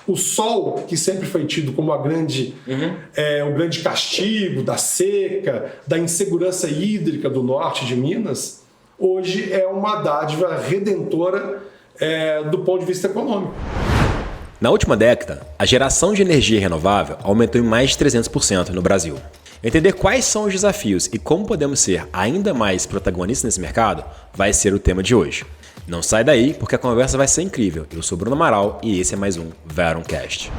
O sol, que sempre foi tido como o grande castigo da seca, da insegurança hídrica do norte de Minas, hoje é uma dádiva redentora do ponto de vista econômico. Na última década, a geração de energia renovável aumentou em mais de 300% no Brasil. Entender quais são os desafios e como podemos ser ainda mais protagonistas nesse mercado vai ser o tema de hoje. Não sai daí porque a conversa vai ser incrível. Eu sou Bruno Amaral e esse é mais um Veroncast.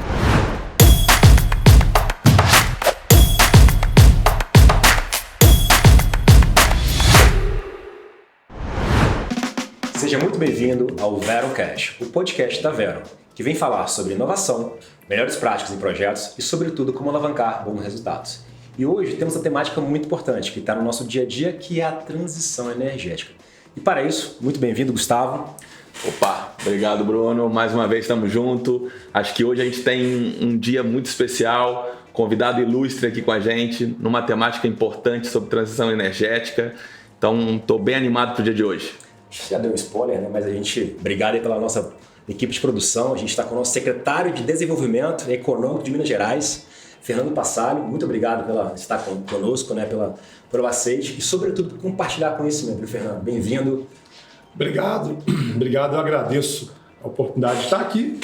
Seja muito bem-vindo ao Veroncast, o podcast da Vero, que vem falar sobre inovação, melhores práticas em projetos e, sobretudo, como alavancar bons resultados. E hoje temos uma temática muito importante que está no nosso dia a dia, que é a transição energética. E para isso, muito bem-vindo, Gustavo. Opa, obrigado, Bruno. Mais uma vez estamos juntos. Acho que hoje a gente tem um dia muito especial, convidado ilustre aqui com a gente, numa temática importante sobre transição energética. Então, estou bem animado para o dia de hoje. Já deu um spoiler, né? Mas obrigado aí pela nossa equipe de produção. A gente está com o nosso secretário de Desenvolvimento Econômico de Minas Gerais, Fernando Passalio. Muito obrigado por estar conosco, né? Pelo aceite e, sobretudo, por compartilhar conhecimento. Fernando, bem-vindo. Obrigado, eu agradeço a oportunidade de estar aqui,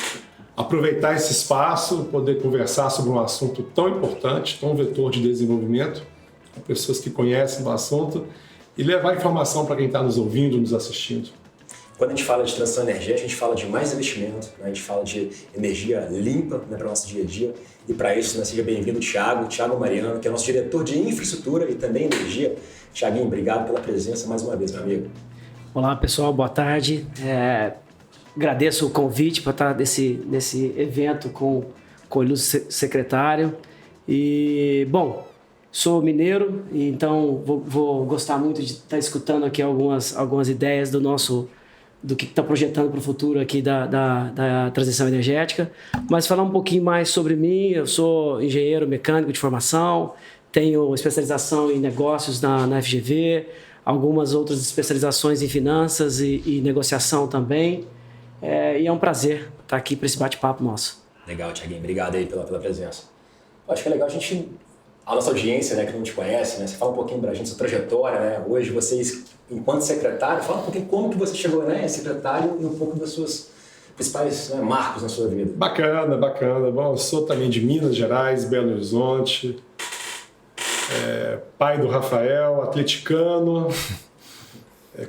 aproveitar esse espaço, poder conversar sobre um assunto tão importante, tão vetor de desenvolvimento, com pessoas que conhecem o assunto e levar informação para quem está nos ouvindo, nos assistindo. Quando a gente fala de transição energética, a gente fala de mais investimento, né? A gente fala de energia limpa, né, para o nosso dia a dia. E para isso, né, seja bem-vindo Thiago Mariano, que é nosso diretor de infraestrutura e também energia. Thiaguinho, obrigado pela presença mais uma vez, meu amigo. Olá, pessoal, boa tarde. Agradeço o convite para estar nesse evento com o ilustre secretário. E, bom, sou mineiro, então vou gostar muito de estar escutando aqui algumas ideias do que está projetando para o futuro aqui da transição energética. Mas falar um pouquinho mais sobre mim. Eu sou engenheiro mecânico de formação, tenho especialização em negócios na FGV, algumas outras especializações em finanças e negociação também. E é um prazer estar aqui para esse bate-papo nosso. Legal, Thiaguinho. Obrigado aí pela presença. Acho que é legal a nossa audiência, né, que não te conhece, né, você fala um pouquinho para a gente, sua trajetória, né, hoje vocês, enquanto secretário, fala um pouquinho como que você chegou, né, secretário e um pouco das suas principais, né, marcos na sua vida. Bacana. Bom, eu sou também de Minas Gerais, Belo Horizonte, pai do Rafael, atleticano,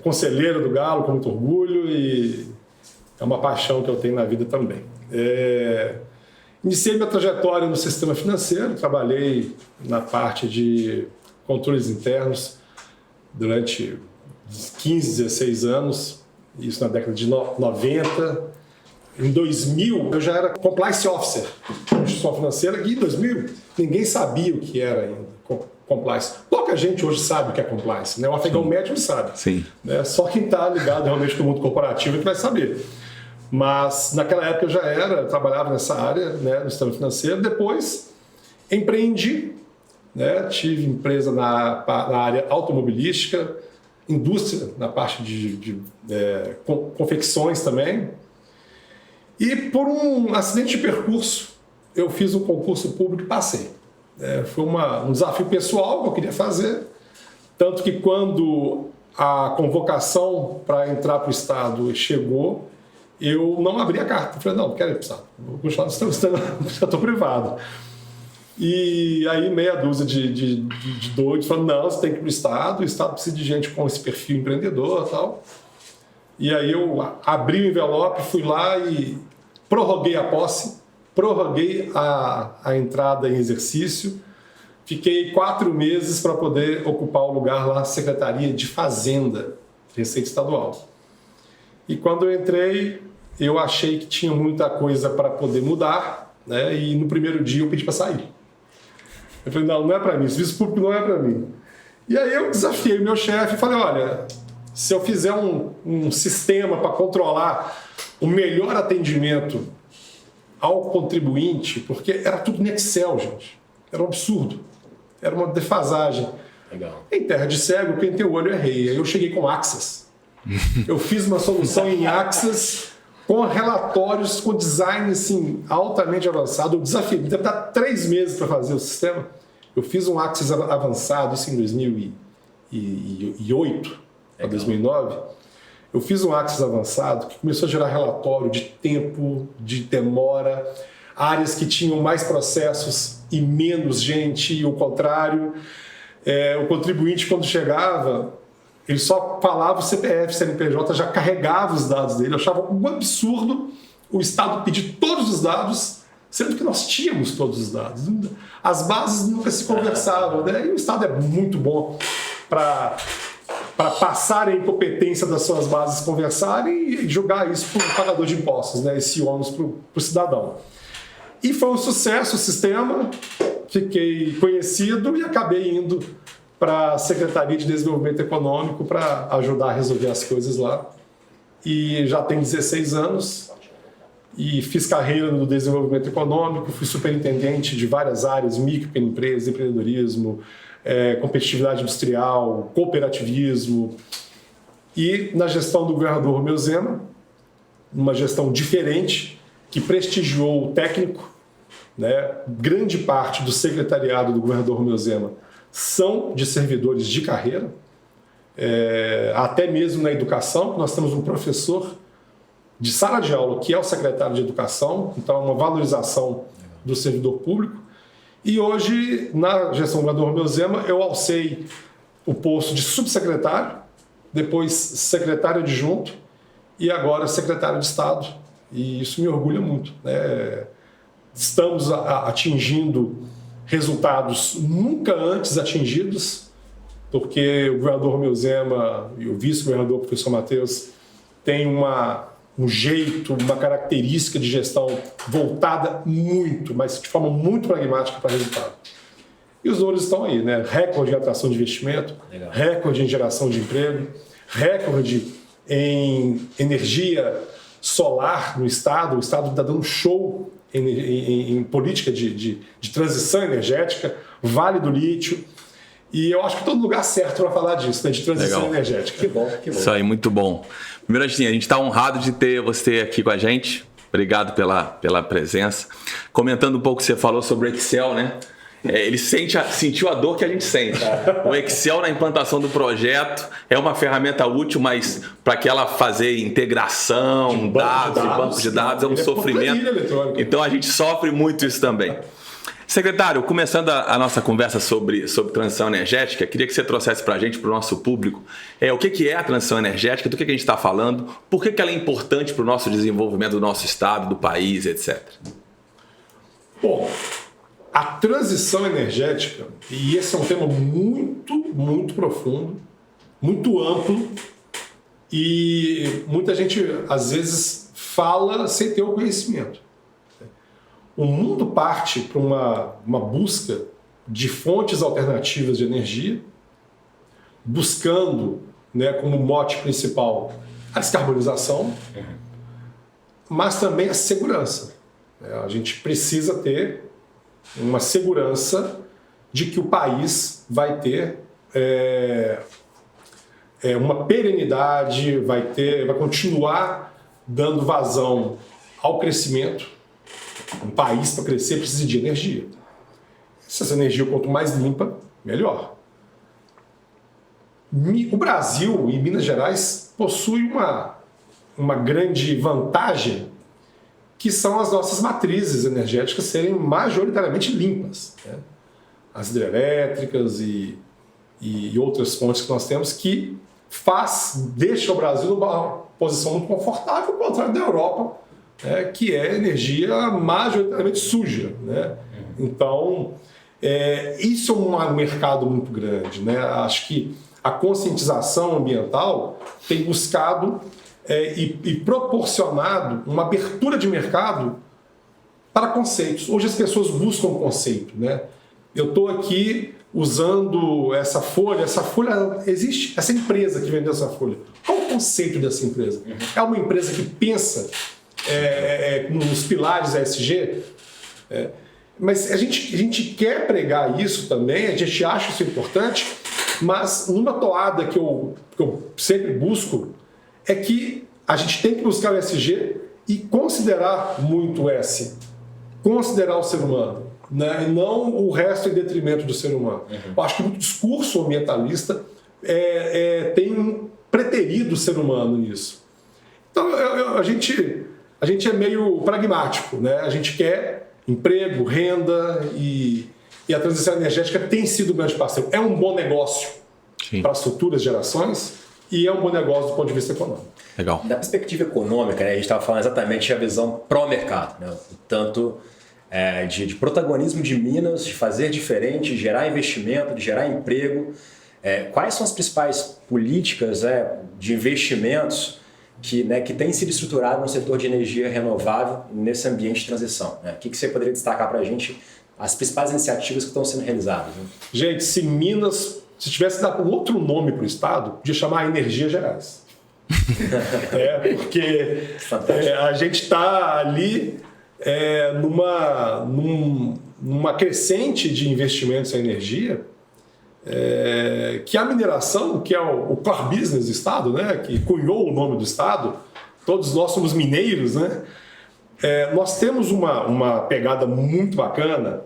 conselheiro do Galo, com muito orgulho, e é uma paixão que eu tenho na vida também. Iniciei minha trajetória no sistema financeiro, trabalhei na parte de controles internos durante 15, 16 anos, isso na década de 90. Em 2000, eu já era compliance officer de instituição financeira, e em 2000 ninguém sabia o que era ainda compliance. Pouca gente hoje sabe o que é compliance, né? O afegão médio sabe. Sim. Né? Só quem está ligado realmente com o mundo corporativo é que vai saber. Mas naquela época eu já trabalhava nessa área, né, no sistema financeiro. Depois empreendi, né, tive empresa na área automobilística, indústria, na parte de confecções também. E por um acidente de percurso, eu fiz um concurso público e passei. Foi um desafio pessoal que eu queria fazer, tanto que quando a convocação para entrar para o Estado chegou, eu não abri a carta. Eu falei, não quero ir para o Estado, vou continuar no setor privado. E aí meia dúzia de doidos falaram, não, você tem que ir para o Estado precisa de gente com esse perfil empreendedor e tal. E aí eu abri o envelope, fui lá e prorroguei a posse, prorroguei a entrada em exercício, fiquei 4 meses para poder ocupar o lugar lá, Secretaria de Fazenda, Receita Estadual. E quando eu entrei, eu achei que tinha muita coisa para poder mudar, né? E no primeiro dia eu pedi para sair. Eu falei, não é para mim, serviço público não é para mim. E aí eu desafiei o meu chefe e falei, olha, se eu fizer um sistema para controlar o melhor atendimento ao contribuinte, porque era tudo no Excel, gente. Era um absurdo. Era uma defasagem. Legal. Em terra de cego, quem tem o olho é rei. Aí eu cheguei com Access. Eu fiz uma solução em Access com relatórios, com design assim, altamente avançado. O desafio, deve dar 3 meses para fazer o sistema. Eu fiz um Axis avançado, isso em 2008 para 2009. Eu fiz um Axis avançado que começou a gerar relatório de tempo, de demora, áreas que tinham mais processos e menos gente, e o contrário. O contribuinte, quando chegava, ele só falava o CPF, CNPJ, já carregava os dados dele. Eu achava um absurdo o Estado pedir todos os dados, sendo que nós tínhamos todos os dados. As bases nunca se conversavam, né? E o Estado é muito bom para passar a incompetência das suas bases conversarem e jogar isso para o pagador de impostos, né? Esse ônus para o cidadão. E foi um sucesso o sistema, fiquei conhecido e acabei indo para a Secretaria de Desenvolvimento Econômico para ajudar a resolver as coisas lá. E já tenho 16 anos e fiz carreira no desenvolvimento econômico, fui superintendente de várias áreas, micro, pequena empresa, empreendedorismo, competitividade industrial, cooperativismo. E na gestão do governador Romeu Zema, uma gestão diferente, que prestigiou o técnico, né? Grande parte do secretariado do governador Romeu Zema são de servidores de carreira, até mesmo na educação. Nós temos um professor de sala de aula que é o secretário de educação, então é uma valorização do servidor público. E hoje, na gestão do governador Romeu Zema, eu alcei o posto de subsecretário, depois secretário adjunto e agora secretário de Estado. E isso me orgulha muito, né? Estamos atingindo resultados nunca antes atingidos, porque o governador Romeu Zema e o vice-governador, professor Matheus, têm um jeito, uma característica de gestão voltada muito, mas de forma muito pragmática para resultado. E os números estão aí, né? Recorde em atração de investimento, legal, recorde em geração de emprego, recorde em energia solar no Estado. O Estado está dando show em política de transição energética, Vale do Lítio. E eu acho que estou no lugar certo para falar disso, né, de transição legal, energética. Que bom, que bom. Isso aí, muito bom. Primeiro, assim, a gente está honrado de ter você aqui com a gente. Obrigado pela presença. Comentando um pouco o que você falou sobre o Excel, né? Ele sentiu a dor que a gente sente. O Excel na implantação do projeto é uma ferramenta útil, mas para que ela fazer integração, dados e bancos de dados é um sofrimento. Então a gente sofre muito isso também. Secretário, começando a nossa conversa sobre transição energética, queria que você trouxesse para a gente, para o nosso público, o que é a transição energética, do que a gente está falando, por que ela é importante para o nosso desenvolvimento do nosso estado, do país, etc. Bom, a transição energética, e esse é um tema muito, muito profundo, muito amplo, e muita gente, às vezes, fala sem ter o conhecimento. O mundo parte para uma busca de fontes alternativas de energia, buscando, né, como mote principal a descarbonização, mas também a segurança. A gente precisa ter uma segurança de que o país vai ter uma perenidade, vai continuar dando vazão ao crescimento. Um país, para crescer, precisa de energia. Se essa energia, quanto mais limpa, melhor. O Brasil e Minas Gerais possuem uma grande vantagem, que são as nossas matrizes energéticas serem majoritariamente limpas, né? As hidrelétricas e outras fontes que nós temos que deixa o Brasil numa posição muito confortável, ao contrário da Europa, que é energia majoritariamente suja, né? Então, isso é um mercado muito grande, né? Acho que a conscientização ambiental tem buscado e proporcionado uma abertura de mercado para conceitos. Hoje as pessoas buscam conceito, né? Eu estou aqui usando essa folha existe essa empresa que vendeu essa folha. Qual o conceito dessa empresa? É uma empresa que pensa nos pilares ESG, mas a gente quer pregar isso também, a gente acha isso importante, mas numa toada que eu sempre busco é que a gente tem que buscar o ESG e considerar muito considerar o ser humano, né? E não o resto em detrimento do ser humano. Eu acho que o discurso ambientalista tem preterido o ser humano nisso. Então a gente é meio pragmático, né? A gente quer emprego, renda e a transição energética tem sido um grande parceiro. É um bom negócio para as futuras gerações e é um bom negócio do ponto de vista econômico. Legal. Da perspectiva econômica, né, a gente estava falando exatamente a visão pró-mercado, né? Tanto de protagonismo de Minas, de fazer diferente, de gerar investimento, de gerar emprego. Quais são as principais políticas de investimentos que têm sido estruturadas no setor de energia renovável nesse ambiente de transição? Né? O que você poderia destacar para a gente as principais iniciativas que estão sendo realizadas? Né? Gente, se Minas, se tivesse dado um outro nome para o estado, podia chamar Energia Gerais. Porque a gente está ali numa crescente de investimentos em energia, que a mineração, que é o core business do estado, né, que cunhou o nome do estado, todos nós somos mineiros, né? Nós temos uma pegada muito bacana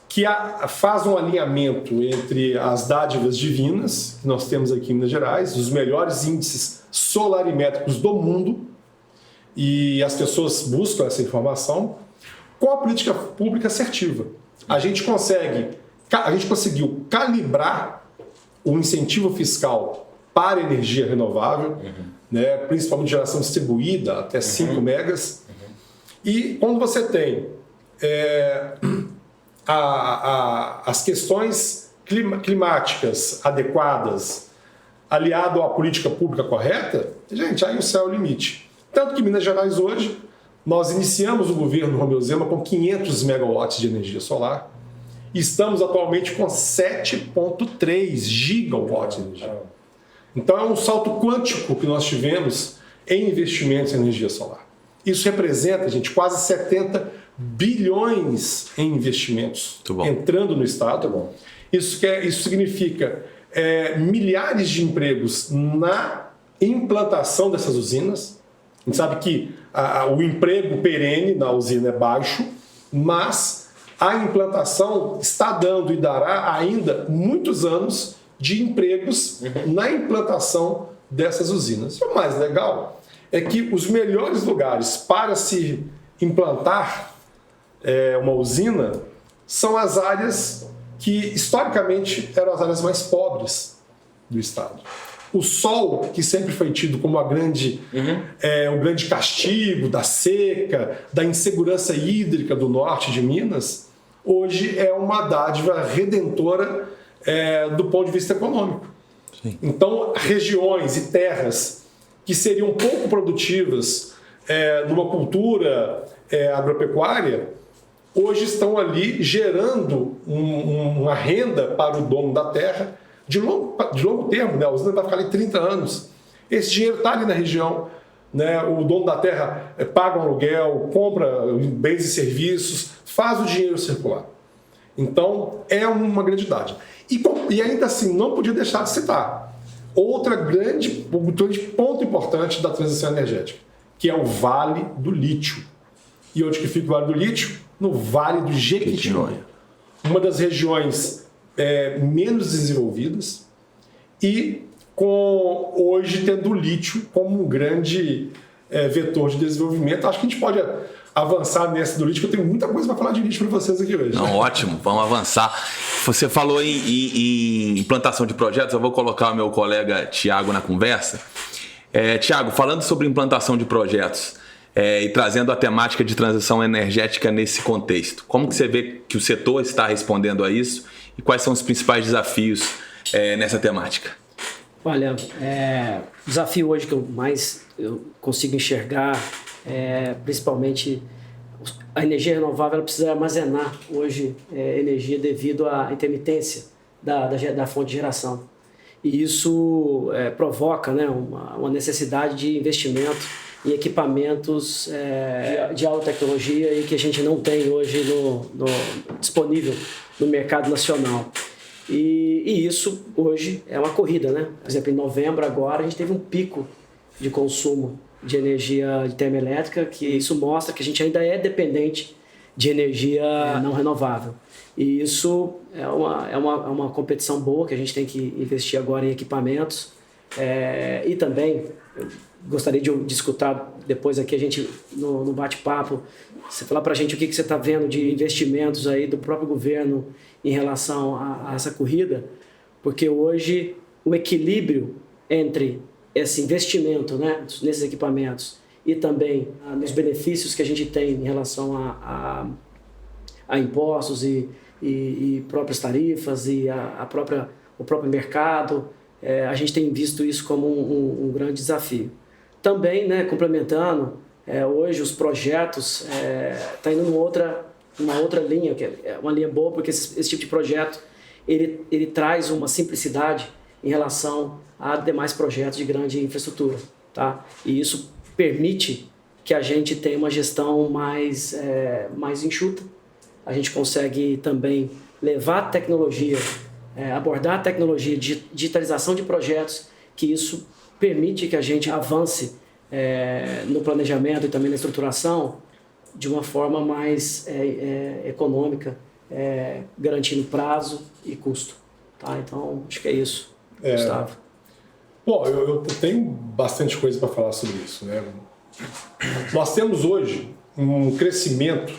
que faz um alinhamento entre as dádivas divinas que nós temos aqui em Minas Gerais, os melhores índices solarimétricos do mundo, e as pessoas buscam essa informação, com a política pública assertiva. A gente conseguiu calibrar o incentivo fiscal para a energia renovável, né, principalmente geração distribuída até 5 megas. E quando você tem as questões climáticas adequadas aliado à política pública correta, gente, aí o céu é o limite. Tanto que Minas Gerais hoje, nós iniciamos o governo Romeu Zema com 500 megawatts de energia solar e estamos atualmente com 7,3 gigawatts de energia. Então é um salto quântico que nós tivemos em investimentos em energia solar. Isso representa, gente, quase 70 bilhões em investimentos entrando no estado. Isso significa milhares de empregos na implantação dessas usinas. A gente sabe que o emprego perene na usina é baixo, mas a implantação está dando e dará ainda muitos anos de empregos na implantação dessas usinas. E o mais legal é que os melhores lugares para se implantar uma usina são as áreas que historicamente eram as áreas mais pobres do estado. O sol, que sempre foi tido como o grande castigo da seca, da insegurança hídrica do norte de Minas, hoje é uma dádiva redentora do ponto de vista econômico. Sim. Então, regiões e terras que seriam pouco produtivas numa cultura agropecuária, hoje estão ali gerando uma renda para o dono da terra de longo termo, né? A usina vai ficar ali 30 anos. Esse dinheiro está ali na região, né? O dono da terra paga um aluguel, compra bens e serviços, faz o dinheiro circular. Então, é uma grande dádiva. E ainda assim, não podia deixar de citar um grande ponto importante da transição energética, que é o Vale do Lítio. E onde que fica o Vale do Lítio? No Vale do Jequitinhonha. Uma das regiões menos desenvolvidas e hoje tendo o lítio como um grande vetor de desenvolvimento. Acho que a gente pode avançar nessa do lítio, que eu tenho muita coisa para falar de lítio para vocês aqui hoje. Não, ótimo, vamos avançar. Você falou em implantação de projetos, eu vou colocar o meu colega Tiago na conversa. Tiago, falando sobre implantação de projetos e trazendo a temática de transição energética nesse contexto, como que você vê que o setor está respondendo a isso e quais são os principais desafios nessa temática? Olha, o desafio hoje que eu consigo enxergar principalmente a energia renovável. Ela precisa armazenar hoje energia devido à intermitência da fonte de geração. E isso provoca, né, uma necessidade de investimento em equipamentos de alta tecnologia e que a gente não tem hoje disponível no mercado nacional. E isso hoje é uma corrida, né? Por exemplo, em novembro agora a gente teve um pico de consumo de energia de termoelétrica, que isso mostra que a gente ainda é dependente de energia não renovável. E isso é uma competição boa que a gente tem que investir agora em equipamentos. E também, eu gostaria de escutar depois aqui a gente no bate-papo, você falar para a gente o que você está vendo de investimentos aí do próprio governo em relação a essa corrida, porque hoje o equilíbrio entre esse investimento, né, nesses equipamentos e também nos benefícios que a gente tem em relação a impostos e próprias tarifas e o próprio mercado, a gente tem visto isso como um grande desafio. Também, né, complementando, hoje os projetos estão indo numa outra linha, que é uma linha boa, porque esse tipo de projeto ele traz uma simplicidade em relação a demais projetos de grande infraestrutura, tá? E isso permite que a gente tenha uma gestão mais enxuta. A gente consegue também levar a tecnologia, abordar a tecnologia de digitalização de projetos, que isso permite que a gente avance no planejamento e também na estruturação de uma forma mais econômica, garantindo prazo e custo. Tá? Então, acho que é isso, Gustavo. Bom, eu tenho bastante coisa para falar sobre isso, né? Nós temos hoje um crescimento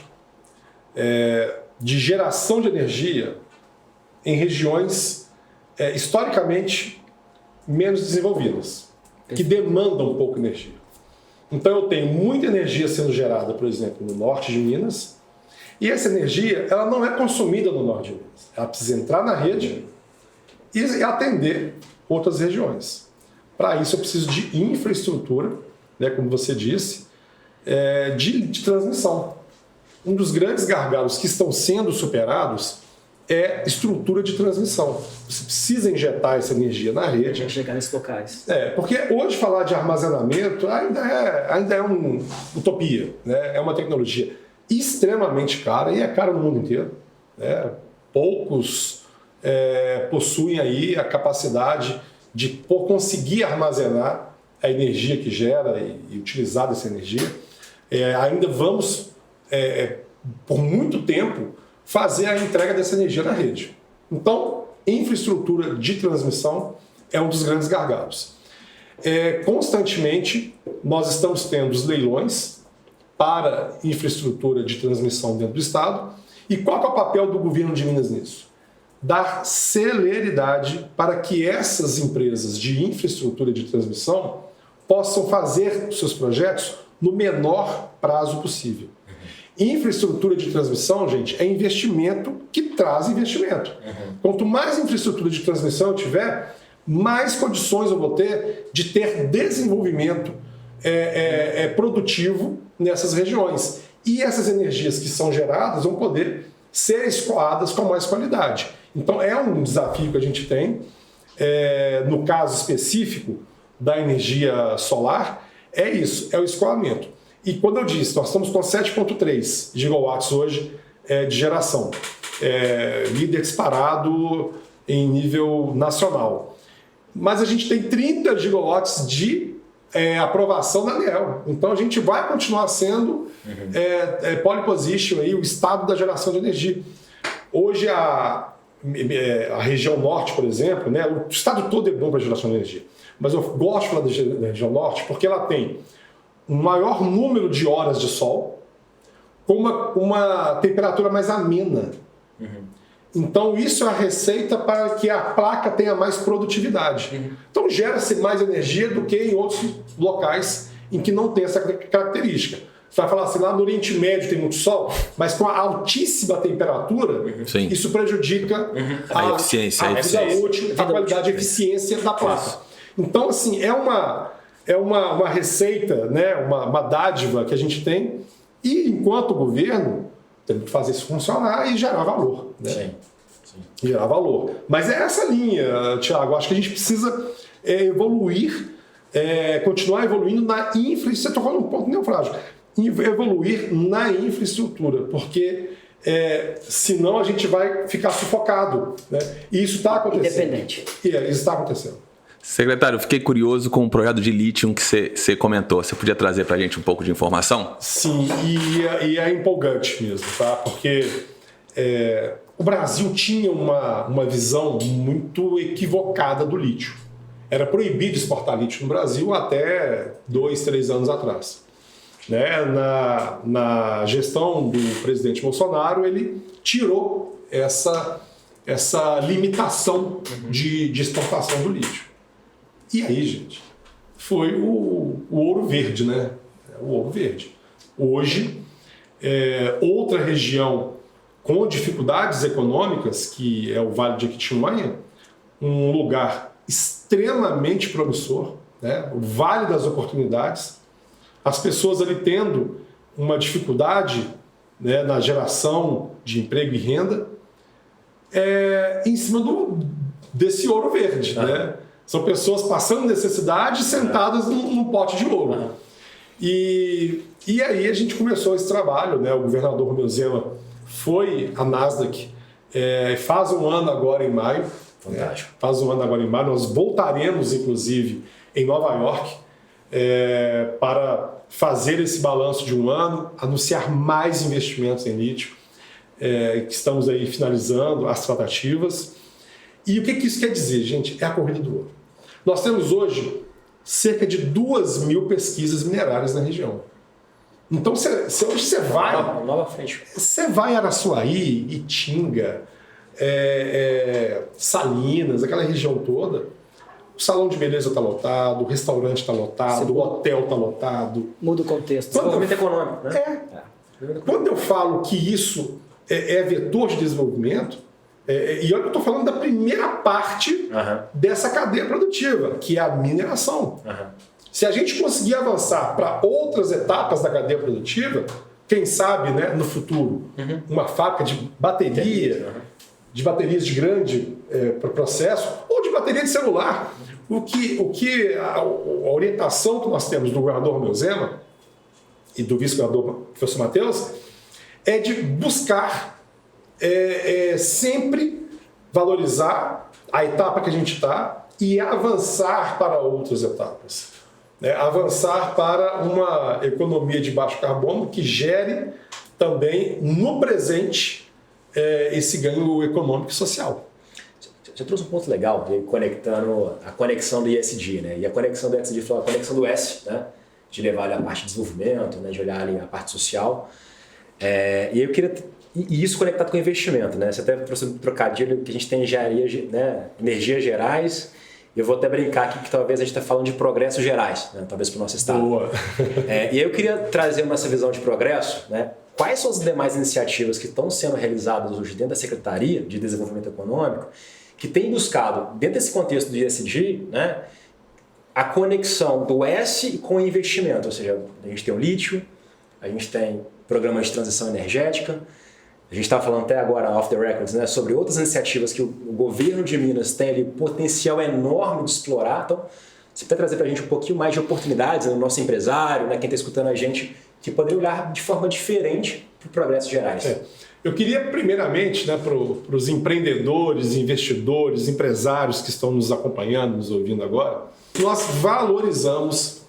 de geração de energia em regiões historicamente menos desenvolvidas, que demandam pouca energia. Então eu tenho muita energia sendo gerada, por exemplo, no norte de Minas, e essa energia ela não é consumida no norte de Minas. Ela precisa entrar na rede e atender outras regiões. Para isso eu preciso de infraestrutura, né, como você disse, de transmissão. Um dos grandes gargalos que estão sendo superados é estrutura de transmissão. Você precisa injetar essa energia na rede. Para chegar nesses locais. Porque hoje falar de armazenamento ainda é uma utopia, né? É uma tecnologia extremamente cara e é cara no mundo inteiro. Né? Poucos possuem aí a capacidade de conseguir armazenar a energia que gera e utilizar dessa energia. Ainda vamos, por muito tempo, fazer a entrega dessa energia na rede. Então, infraestrutura de transmissão é um dos grandes gargalos. Constantemente, nós estamos tendo os leilões para infraestrutura de transmissão dentro do Estado. E qual que é o papel do governo de Minas nisso? Dar celeridade para que essas empresas de infraestrutura de transmissão possam fazer seus projetos no menor prazo possível. Infraestrutura de transmissão, gente, é investimento que traz investimento. Quanto mais infraestrutura de transmissão eu tiver, mais condições eu vou ter de ter desenvolvimento produtivo nessas regiões. E essas energias que são geradas vão poder ser escoadas com mais qualidade. Então é um desafio que a gente tem. No caso específico da energia solar, é isso, é o escoamento. E quando eu disse, nós estamos com 7,3 gigawatts hoje de geração, líder disparado em nível nacional. Mas a gente tem 30 gigawatts de aprovação da ANEEL. Então a gente vai continuar sendo pole position, aí, o estado da geração de energia. Hoje a região norte, por exemplo, né, o estado todo é bom para geração de energia. Mas eu gosto de falar da região norte porque ela tem um maior número de horas de sol com uma temperatura mais amena. Então isso é a receita para que a placa tenha mais produtividade. Então gera-se mais energia do que em outros locais em que não tem essa característica. Você vai falar assim, lá no Oriente Médio tem muito sol, mas com a altíssima temperatura, isso prejudica a eficiência, a vida útil, a qualidade e eficiência da placa. Então, assim, é uma receita, né, uma dádiva que a gente tem, e enquanto governo, temos que fazer isso funcionar e gerar valor. Né? Sim. Gerar valor. Mas é essa linha, Thiago. Acho que a gente precisa evoluir, continuar evoluindo na infraestrutura. Você tocou num ponto neofrágil. Evoluir na infraestrutura, porque senão a gente vai ficar sufocado. Né? E isso está acontecendo. Independente. Isso está acontecendo. Secretário, eu fiquei curioso com o projeto de lítio que você comentou. Você podia trazer para a gente um pouco de informação? Sim, e é empolgante mesmo, tá? Porque o Brasil tinha uma visão muito equivocada do lítio. Era proibido exportar lítio no Brasil até 2, 3 anos atrás. Né? Na gestão do presidente Bolsonaro, ele tirou essa limitação de exportação do lítio. E aí, gente, foi o ouro verde, né? O ouro verde. Hoje, outra região com dificuldades econômicas, que é o Vale de Jequitinhonha, um lugar extremamente promissor, né? O Vale das Oportunidades, as pessoas ali tendo uma dificuldade, né, na geração de emprego e renda, em cima desse ouro verde, né? São pessoas passando necessidade sentadas num pote de ouro. E aí a gente começou esse trabalho, né? O governador Romeu Zema foi à Nasdaq, faz um ano agora em maio. Fantástico. Faz um ano agora em maio. Nós voltaremos, inclusive, em Nova York para fazer esse balanço de um ano, anunciar mais investimentos em lítio, que estamos aí finalizando as tratativas. E o que isso quer dizer, gente? É a corrida do ouro. Nós temos hoje cerca de 2.000 pesquisas minerárias na região. Então, hoje você vai... Nova frente. Você vai em Araçuaí, Itinga, Salinas, aquela região toda, o salão de beleza está lotado, o restaurante está lotado, o hotel está lotado. Muda o contexto. Desenvolvimento econômico, né? Quando eu falo que isso é vetor de desenvolvimento, e olha que eu estou falando da primeira parte dessa cadeia produtiva, que é a mineração. Se a gente conseguir avançar para outras etapas da cadeia produtiva, quem sabe, né, no futuro, uma fábrica de bateria, de baterias de grande processo, ou de bateria de celular. A orientação que nós temos do governador Romeu Zema e do vice-governador professor Matheus é de buscar sempre valorizar a etapa que a gente está e avançar para outras etapas. Avançar para uma economia de baixo carbono que gere também no presente esse ganho econômico e social. Você trouxe um ponto legal, conectando a conexão do ISD, né? E a conexão do ISD foi a conexão do S, né? De levar ali a parte de desenvolvimento, né? De olhar ali a parte social. E aí eu queria... E isso conectado com o investimento, né? Você até trouxe um trocadilho que a gente tem engenharia, né? Energias gerais. Eu vou até brincar aqui que talvez a gente está falando de progressos gerais, né? Talvez para o nosso estado. Boa. E aí eu queria trazer essa visão de progresso, né? Quais são as demais iniciativas que estão sendo realizadas hoje dentro da Secretaria de Desenvolvimento Econômico que tem buscado, dentro desse contexto do ESG, né, a conexão do S com o investimento? Ou seja, a gente tem o lítio, a gente tem programas de transição energética, a gente estava falando até agora, off the records, né, sobre outras iniciativas que o governo de Minas tem ali potencial enorme de explorar. Então, você pode trazer para a gente um pouquinho mais de oportunidades, né, no nosso empresário, né, quem está escutando a gente, que poderia olhar de forma diferente para o progresso gerais. Eu queria, primeiramente, né, para os empreendedores, investidores, empresários que estão nos acompanhando, nos ouvindo agora, nós valorizamos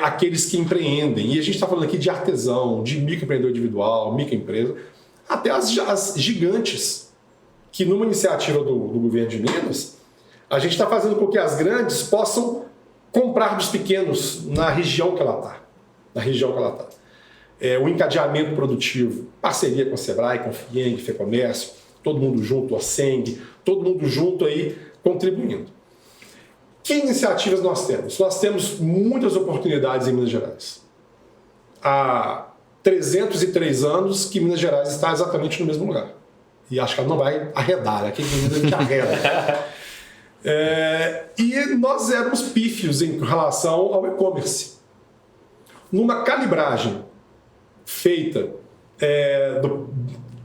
aqueles que empreendem. E a gente está falando aqui de artesão, de microempreendedor individual, microempresa, até as gigantes, que numa iniciativa do governo de Minas, a gente está fazendo com que as grandes possam comprar dos pequenos na região que ela está. O encadeamento produtivo, parceria com a Sebrae, com a FIENG, FEComércio, todo mundo junto, a SENG, todo mundo junto aí contribuindo. Que iniciativas nós temos? Nós temos muitas oportunidades em Minas Gerais. Há 303 anos que Minas Gerais está exatamente no mesmo lugar. E acho que ela não vai arredar, aqui em Minas a gente arreda. E nós éramos pífios em relação ao e-commerce. Numa calibragem feita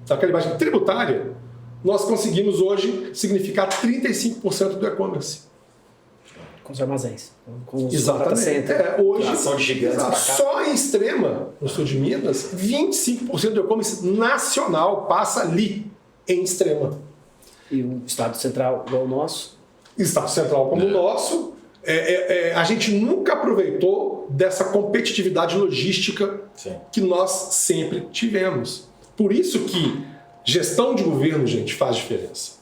da calibragem tributária, nós conseguimos hoje significar 35% do e-commerce. Com os armazéns. Com os Exatamente. Hoje, de gigantes só em Extrema, no sul de Minas, 25% do e-commerce nacional passa ali, em Extrema. E um estado central igual o nosso? Estado Central como o nosso, a gente nunca aproveitou dessa competitividade logística que nós sempre tivemos. Por isso que gestão de governo, gente, faz diferença.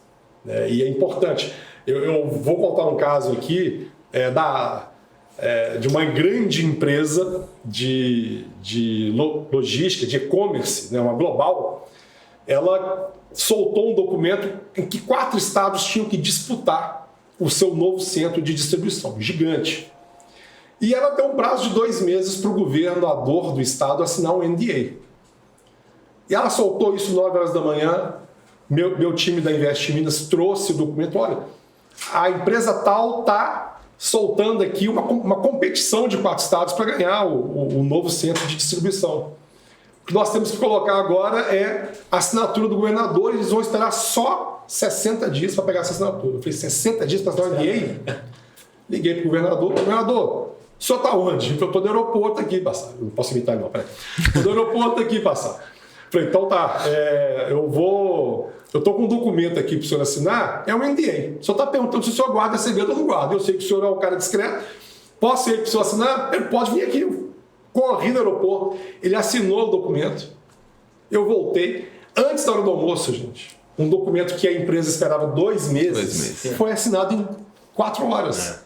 E é importante. Eu vou contar um caso aqui de uma grande empresa de logística, de e-commerce, uma global. Ela soltou um documento em que 4 estados tinham que disputar o seu novo centro de distribuição, gigante. E ela deu um prazo de 2 meses para o governador do estado assinar um NDA. E ela soltou isso 9 horas da manhã, meu time da Invest Minas trouxe o documento, olha, a empresa tal está soltando aqui uma competição de 4 estados para ganhar o novo centro de distribuição. O que nós temos que colocar agora é a assinatura do governador, eles vão esperar só 60 dias para pegar essa assinatura. Eu falei, 60 dias para assinar o NDA? Liguei para o governador, o senhor está onde? Eu estou no aeroporto aqui, passar. Não posso imitar não, peraí. Estou no aeroporto aqui, passar. Falei, então tá, eu estou com um documento aqui para o senhor assinar, é um NDA. O senhor está perguntando se o senhor guarda segredo ou não guarda. Eu sei que o senhor é um cara discreto, posso ir para o senhor assinar? Ele pode vir aqui. Corri no aeroporto, ele assinou o documento, eu voltei, antes da hora do almoço, gente, um documento que a empresa esperava 2 meses, foi assinado em 4 horas.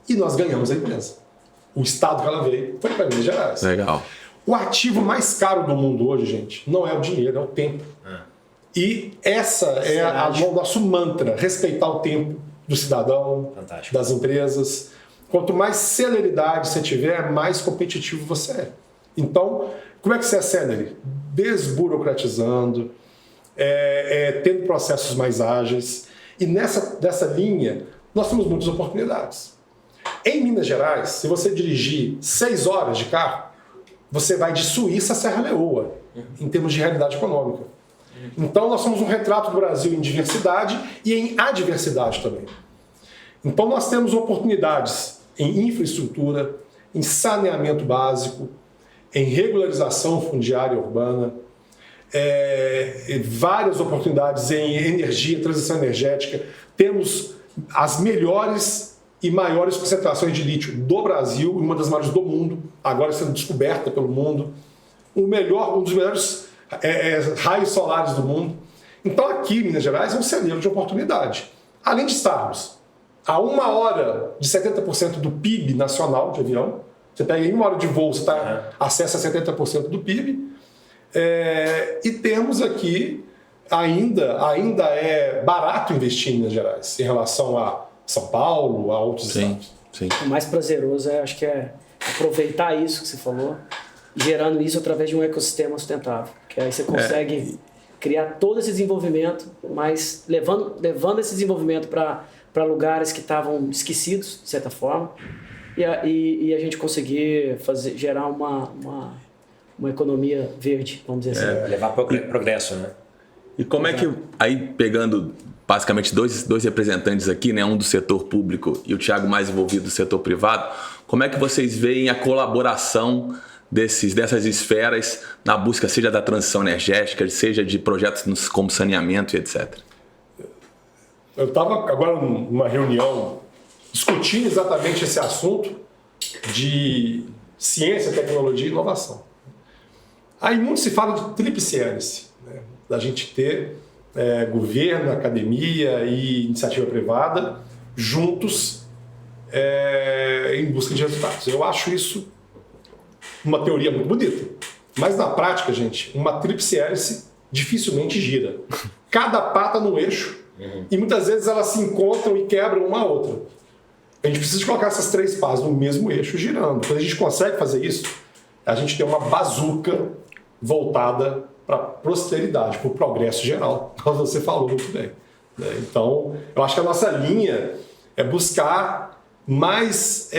E nós ganhamos a empresa. O estado que ela veio foi para Minas Gerais. Legal. O ativo mais caro do mundo hoje, gente, não é o dinheiro, é o tempo. E essa é o nosso mantra, respeitar o tempo do cidadão, das empresas. Quanto mais celeridade você tiver, mais competitivo você é. Então, como é que você é célere? Desburocratizando, tendo processos mais ágeis. E nessa linha, nós temos muitas oportunidades. Em Minas Gerais, se você dirigir 6 horas de carro, você vai de Suíça a Serra Leoa, em termos de realidade econômica. Então, nós somos um retrato do Brasil em diversidade e em adversidade também. Então, nós temos oportunidades em infraestrutura, em saneamento básico, em regularização fundiária urbana, várias oportunidades em energia, transição energética. Temos as melhores e maiores concentrações de lítio do Brasil, uma das maiores do mundo, agora sendo descoberta pelo mundo. Um dos melhores raios solares do mundo. Então aqui, Minas Gerais, é um celeiro de oportunidade. Além de estarmos a 1 hora de 70% do PIB nacional de avião, você pega em 1 hora de voo, você acessa 70% do PIB, e temos aqui, ainda é barato investir em Minas Gerais, em relação a São Paulo, a outros estados. Sim. O mais prazeroso, acho que é aproveitar isso que você falou, gerando isso através de um ecossistema sustentável, que aí você consegue criar todo esse desenvolvimento, mas levando esse desenvolvimento para lugares que estavam esquecidos, de certa forma, e a gente conseguir gerar uma economia verde, vamos dizer assim. Levar progresso, né? E como é que, aí pegando basicamente dois representantes aqui, né, um do setor público e o Thiago mais envolvido do setor privado, como é que vocês veem a colaboração dessas esferas na busca, seja da transição energética, seja de projetos como saneamento e etc.? Eu estava agora numa reunião discutindo exatamente esse assunto de ciência, tecnologia e inovação. Aí muito se fala de tríplice hélice, né? Da gente ter governo, academia e iniciativa privada juntos em busca de resultados. Eu acho isso uma teoria muito bonita, mas na prática, gente, uma tríplice hélice dificilmente gira. Cada pata num eixo e muitas vezes elas se encontram e quebram uma a outra. A gente precisa colocar essas 3 pás no mesmo eixo girando. Quando a gente consegue fazer isso, a gente tem uma bazuca voltada para a prosperidade, para o progresso geral, como você falou muito bem. Então, eu acho que a nossa linha é buscar mais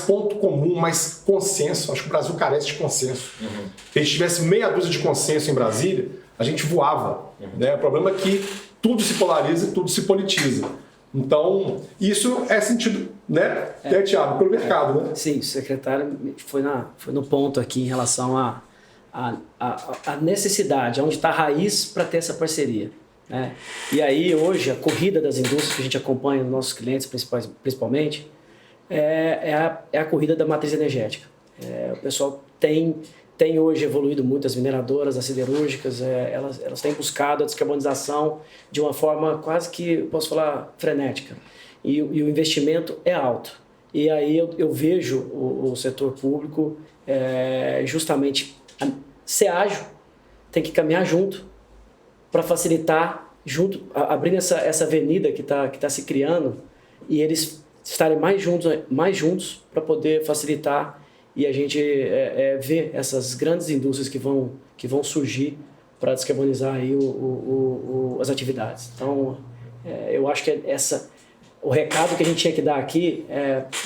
ponto comum, mais consenso. Acho que o Brasil carece de consenso. Se a gente tivesse meia dúzia de consenso em Brasília, a gente voava. Né? O problema é que tudo se polariza e tudo se politiza. Então, isso é sentido, né, Thiago, pelo mercado, né? Sim, o secretário foi no ponto aqui em relação à necessidade, onde está a raiz para ter essa parceria. né? E aí hoje a corrida das indústrias que a gente acompanha nos nossos clientes principalmente é a corrida da matriz energética. O pessoal tem hoje evoluído muito, as mineradoras, as siderúrgicas, elas têm buscado a descarbonização de uma forma quase que, posso falar, frenética. E o investimento é alto. E aí eu vejo o setor público justamente ser ágil, tem que caminhar junto para facilitar, abrindo essa avenida que tá se criando e eles estarem mais juntos para poder facilitar e a gente ver essas grandes indústrias que vão surgir para descarbonizar aí as atividades. Então, eu acho que o recado que a gente tinha que dar aqui,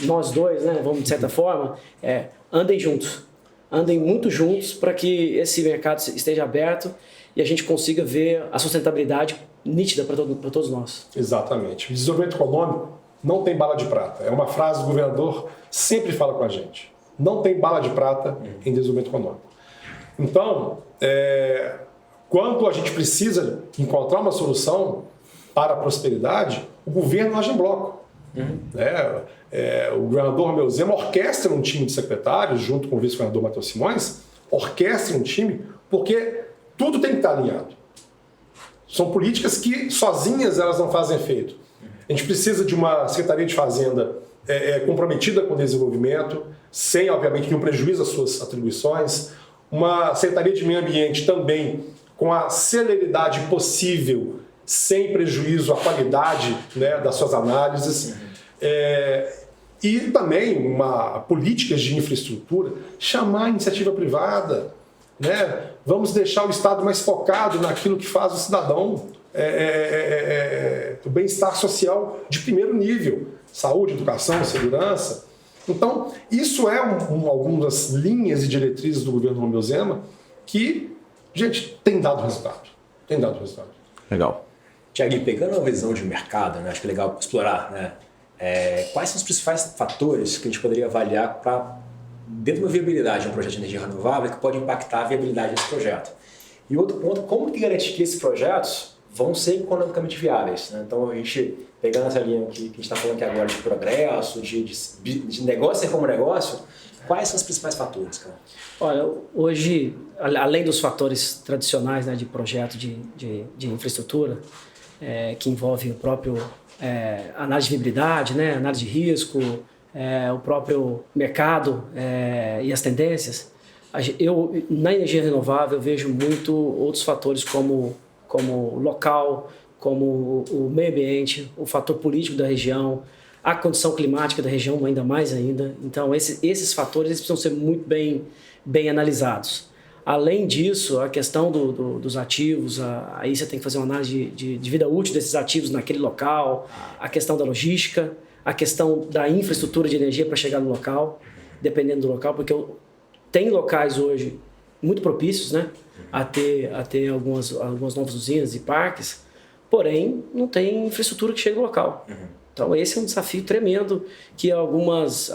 nós dois, né, vamos de certa forma, andem juntos. Andem muito juntos para que esse mercado esteja aberto e a gente consiga ver a sustentabilidade nítida para todos nós. Exatamente. O desenvolvimento econômico não tem bala de prata. É uma frase que o governador sempre fala com a gente. Não tem bala de prata em desenvolvimento econômico. Então, quando a gente precisa encontrar uma solução para a prosperidade, o governo age em bloco. O governador Romeu Zema orquestra um time de secretários, junto com o vice-governador Matheus Simões, orquestra um time, porque tudo tem que estar alinhado. São políticas que sozinhas elas não fazem efeito. A gente precisa de uma Secretaria de Fazenda comprometida com o desenvolvimento, sem, obviamente, nenhum prejuízo às suas atribuições, uma Secretaria de Meio Ambiente também com a celeridade possível, sem prejuízo à qualidade, né, das suas análises, e também políticas de infraestrutura, chamar a iniciativa privada, né? Vamos deixar o Estado mais focado naquilo que faz o cidadão, o bem-estar social de primeiro nível, saúde, educação, segurança. Então, isso algumas linhas e diretrizes do governo Romeu Zema que, gente, tem dado resultado. Legal. Tiaguinho, pegando a visão de mercado, né, acho que é legal explorar, né? Quais são os principais fatores que a gente poderia avaliar para, dentro da viabilidade de um projeto de energia renovável, que pode impactar a viabilidade desse projeto? E outro ponto, como que garantir que esses projetos vão ser economicamente viáveis, né? Então, a gente, pegando essa linha que a gente está falando aqui agora de progresso, de negócio como negócio, quais são os principais fatores, cara? Olha, hoje, além dos fatores tradicionais, né, de projeto de infraestrutura, que envolve o próprio análise de viabilidade, né, análise de risco, o próprio mercado e as tendências, na energia renovável eu vejo muito outros fatores como local, como o meio ambiente, o fator político da região, a condição climática da região ainda mais ainda. Então esses fatores precisam ser muito bem analisados. Além disso, a questão dos ativos, aí você tem que fazer uma análise de vida útil desses ativos naquele local, a questão da logística, a questão da infraestrutura de energia para chegar no local, dependendo do local, porque tem locais hoje muito propícios, né, a ter algumas novas usinas e parques, porém não tem infraestrutura que chegue no local. Então esse é um desafio tremendo que alguns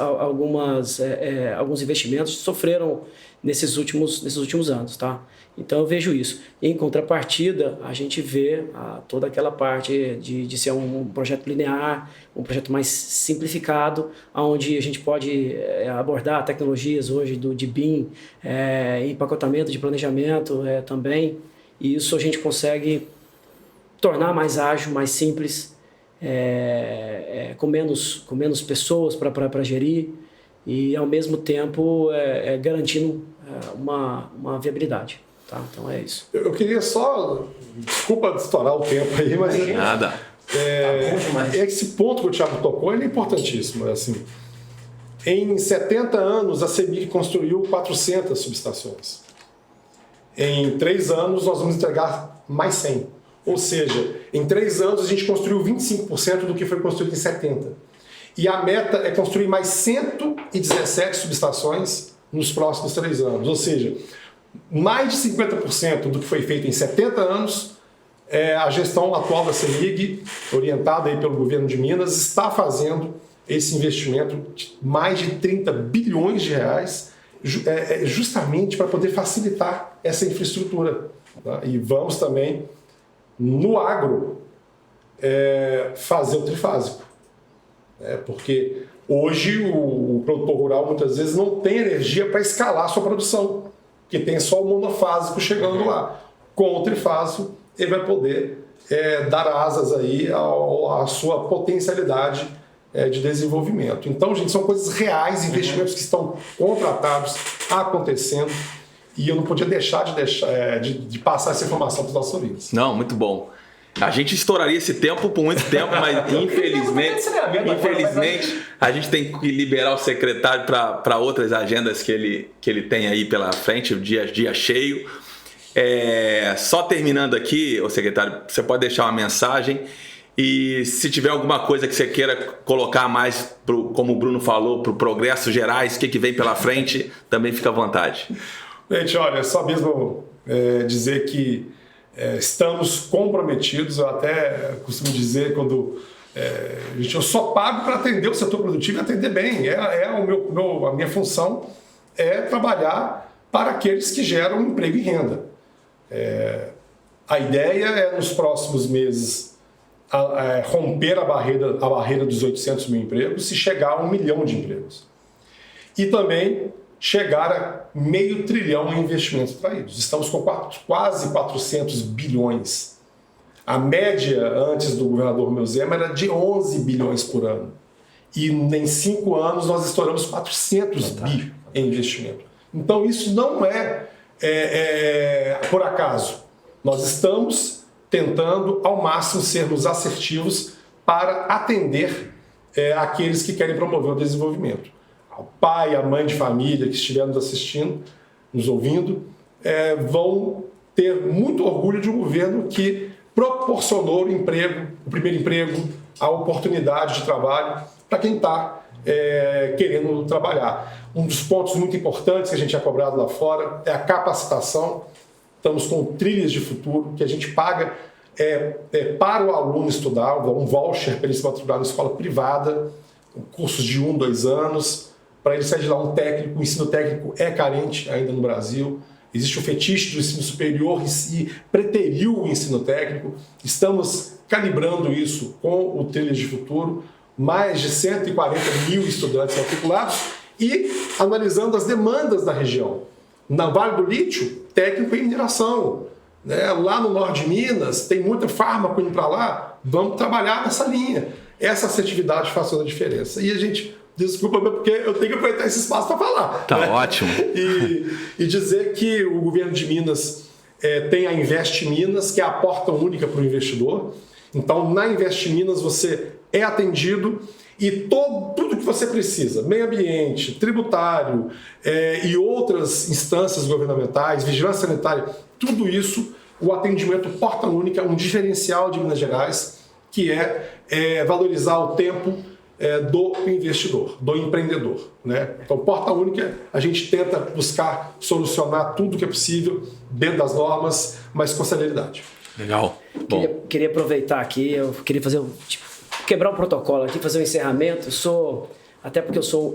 investimentos sofreram nesses últimos anos, tá? Então eu vejo isso. Em contrapartida, a gente vê toda aquela parte de ser um projeto linear, um projeto mais simplificado, onde a gente pode abordar tecnologias hoje de BIM, empacotamento de planejamento também, e isso a gente consegue tornar mais ágil, mais simples, com menos pessoas para gerir e ao mesmo tempo garantindo uma viabilidade, tá? Então é isso. Eu queria só, desculpa estourar o tempo aí, mas nada. Esse ponto que o Thiago tocou ele é importantíssimo. Assim, em 70 anos a CEMIG construiu 400 subestações. Em 3 anos nós vamos entregar mais 100. Ou seja, em 3 anos a gente construiu 25% do que foi construído em 70. E a meta é construir mais 117 subestações nos próximos 3 anos. Ou seja, mais de 50% do que foi feito em 70 anos, a gestão atual da CEMIG, orientada aí pelo governo de Minas, está fazendo esse investimento de mais de 30 bilhões de reais, justamente para poder facilitar essa infraestrutura. Tá? E vamos também no agro, fazer o trifásico. Porque hoje o produtor rural muitas vezes não tem energia para escalar a sua produção, porque tem só o monofásico chegando lá. Com o trifásico, ele vai poder dar asas aí à sua potencialidade de desenvolvimento. Então, gente, são coisas reais, investimentos que estão contratados, acontecendo, e eu não podia deixar de passar essa informação para os nossos ouvintes. Não, muito bom. A gente estouraria esse tempo por muito tempo, mas infelizmente a gente tem que liberar o secretário para outras agendas que ele tem aí pela frente, o dia cheio. Só terminando aqui, ô secretário, você pode deixar uma mensagem e se tiver alguma coisa que você queira colocar mais, como o Bruno falou, para o Progresso Gerais, o que vem pela frente, também fica à vontade. Gente, olha, só mesmo dizer que estamos comprometidos. Eu até costumo dizer quando eu só pago para atender o setor produtivo e atender bem. A minha função é trabalhar para aqueles que geram emprego e renda. A ideia é, nos próximos meses, romper a barreira dos 800 mil empregos e chegar a 1 milhão de empregos. E também chegar a R$500 bilhão em investimentos traídos. Estamos com quase 400 bilhões. A média antes do governador Romeu Zema era de 11 bilhões por ano. E em 5 anos nós estouramos 400 bi em investimento. Então isso não é por acaso. Nós estamos tentando ao máximo sermos assertivos para atender aqueles que querem promover o desenvolvimento. O pai, a mãe de família que estiver nos assistindo, nos ouvindo, vão ter muito orgulho de um governo que proporcionou o primeiro emprego, a oportunidade de trabalho para quem está querendo trabalhar. Um dos pontos muito importantes que a gente é cobrado lá fora é a capacitação. Estamos com trilhas de futuro que a gente paga para o aluno estudar, um voucher para ele se matricular na escola privada, cursos de 1, 2 anos, para ele sair de lá um técnico. O ensino técnico é carente ainda no Brasil. Existe o fetiche do ensino superior e preteriu o ensino técnico. Estamos calibrando isso com o Trilhas de Futuro. Mais de 140 mil estudantes matriculados e analisando as demandas da região. Na Vale do Lítio, técnico em mineração. Lá no norte de Minas, tem muito fármaco indo para lá. Vamos trabalhar nessa linha. Essa assertividade faz toda a diferença. E a gente... Desculpa, porque eu tenho que aproveitar esse espaço para falar. Tá ótimo. E dizer que o governo de Minas tem a Invest Minas, que é a porta única para o investidor. Então, na Invest Minas, você é atendido e tudo que você precisa, meio ambiente, tributário e outras instâncias governamentais, vigilância sanitária, tudo isso, o atendimento porta única, um diferencial de Minas Gerais, que é valorizar o tempo do investidor, do empreendedor. Então, porta única, a gente tenta buscar solucionar tudo que é possível dentro das normas, mas com celeridade. Legal. Queria aproveitar aqui, eu queria quebrar o protocolo aqui, fazer um encerramento. Até porque eu sou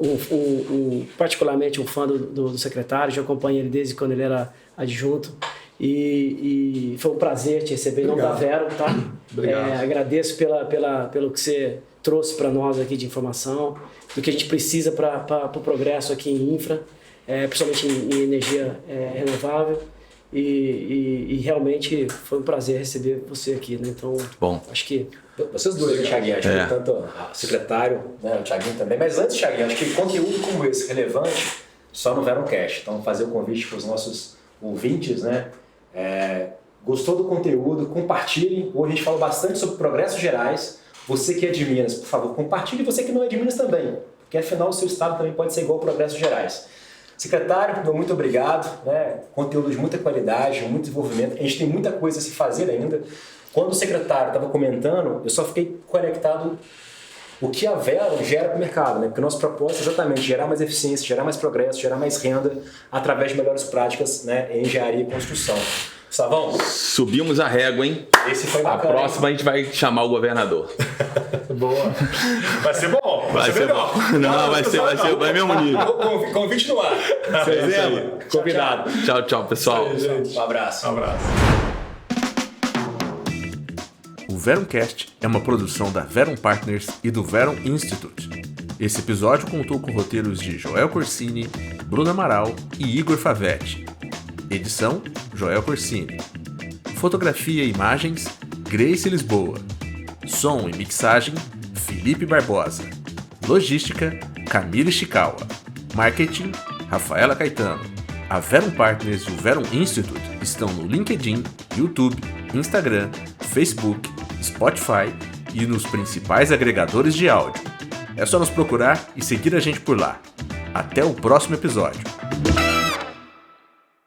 particularmente um fã do secretário, já acompanho ele desde quando ele era adjunto. E foi um prazer te receber em nome da Vero, tá? Obrigado. Agradeço pelo que você trouxe para nós aqui de informação, do que a gente precisa para o progresso aqui em infra, principalmente em energia renovável. E realmente foi um prazer receber você aqui, né? Então, bom. Acho que... Vocês dois, né, Thiaguinho? Acho que tanto o secretário, né, o Thiaguinho também. Mas antes, Thiaguinho, acho que conteúdo como esse, relevante, só no Veroncast. Então, fazer o convite para os nossos ouvintes, né? Gostou do conteúdo? Compartilhem. Hoje a gente falou bastante sobre progressos gerais. Você que é de Minas, por favor, compartilhe. Você que não é de Minas também, porque afinal o seu estado também pode ser igual ao Progressos Gerais. Secretário, muito obrigado. Conteúdo de muita qualidade, muito desenvolvimento. A gente tem muita coisa a se fazer ainda. Quando o secretário estava comentando, eu só fiquei conectado o que a Vero gera para o mercado, né? Porque a nossa proposta é exatamente gerar mais eficiência, gerar mais progresso, gerar mais renda através de melhores práticas, né, em engenharia e construção. Gustavão? Subimos a régua, hein? Esse foi bacana. A próxima a gente vai chamar o governador. Boa. Vai ser bom. Vai ser melhor. Bom. Não, vai mesmo nível. Convite no ar. Convidado. Tchau, pessoal. Um abraço. Um abraço. O Veruncast é uma produção da Verum Partners e do Verum Institute. Esse episódio contou com roteiros de Joel Corsini, Bruno Amaral e Igor Favetti. Edição, Joel Corsini. Fotografia e imagens, Grace Lisboa. Som e mixagem, Felipe Barbosa. Logística, Camille Chikawa. Marketing, Rafaela Caetano. A Verum Partners e o Verum Institute estão no LinkedIn, YouTube, Instagram, Facebook, Spotify e nos principais agregadores de áudio. É só nos procurar e seguir a gente por lá. Até o próximo episódio.